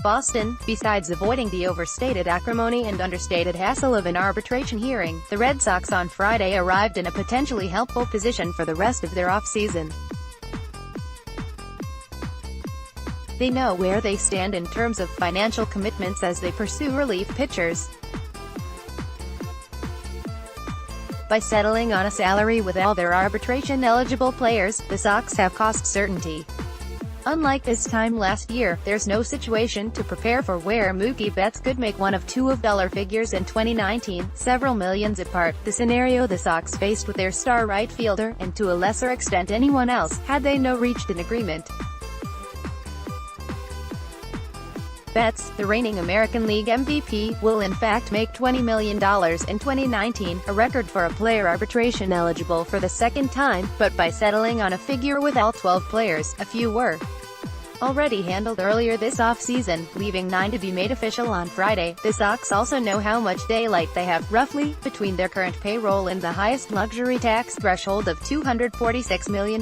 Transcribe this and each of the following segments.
Boston. Besides avoiding the overstated acrimony and understated hassle of an arbitration hearing, the Red Sox on Friday arrived in a potentially helpful position for the rest of their offseason. They know where they stand in terms of financial commitments as they pursue relief pitchers. By settling on a salary with all their arbitration-eligible players, the Sox have cost certainty. Unlike this time last year, there's no situation to prepare for where Mookie Betts could make one of two of dollar figures in 2019, several millions apart, the scenario the Sox faced with their star right fielder, and to a lesser extent anyone else, had they not reached an agreement. Betts, the reigning American League MVP, will in fact make $20 million in 2019, a record for a player arbitration eligible for the second time, but by settling on a figure with all 12 players, a few were already handled earlier this offseason, leaving 9 to be made official on Friday. The Sox also know how much daylight they have, roughly, between their current payroll and the highest luxury tax threshold of $246 million.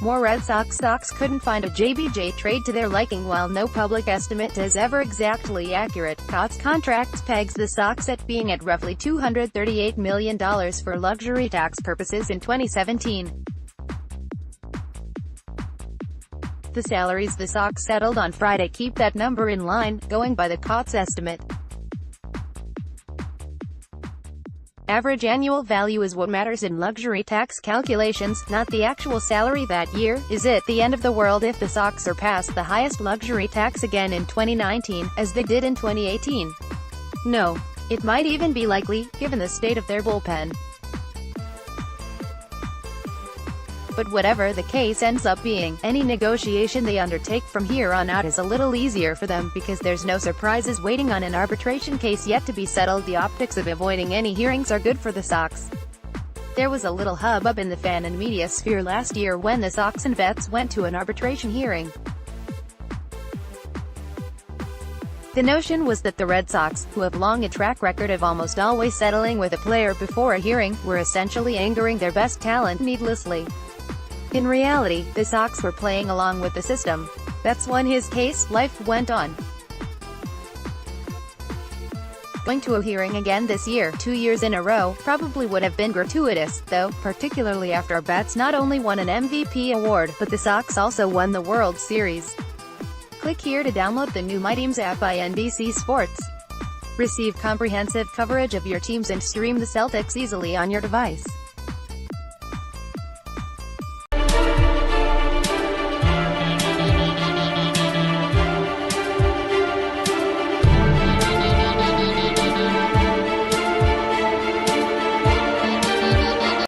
More Red Sox stocks couldn't find a JBJ trade to their liking. While no public estimate is ever exactly accurate, Cots Contracts pegs the Sox at being at roughly $238 million for luxury tax purposes in 2017. The salaries the Sox settled on Friday keep that number in line, going by the Cots estimate. Average annual value is what matters in luxury tax calculations, not the actual salary that year. Is it the end of the world if the Sox surpass the highest luxury tax again in 2019, as they did in 2018? No. It might even be likely, given the state of their bullpen. But whatever the case ends up being, any negotiation they undertake from here on out is a little easier for them, because there's no surprises waiting on an arbitration case yet to be settled. The optics of avoiding any hearings are good for the Sox. There was a little hubbub in the fan and media sphere last year when the Sox and Betts went to an arbitration hearing. The notion was that the Red Sox, who have long a track record of almost always settling with a player before a hearing, were essentially angering their best talent needlessly. In reality, the Sox were playing along with the system. Betts won his case, life went on. Going to a hearing again this year, 2 years in a row, probably would have been gratuitous, though, particularly after Betts not only won an MVP award, but the Sox also won the World Series. Click here to download the new My Teams app by NBC Sports. Receive comprehensive coverage of your teams and stream the Celtics easily on your device.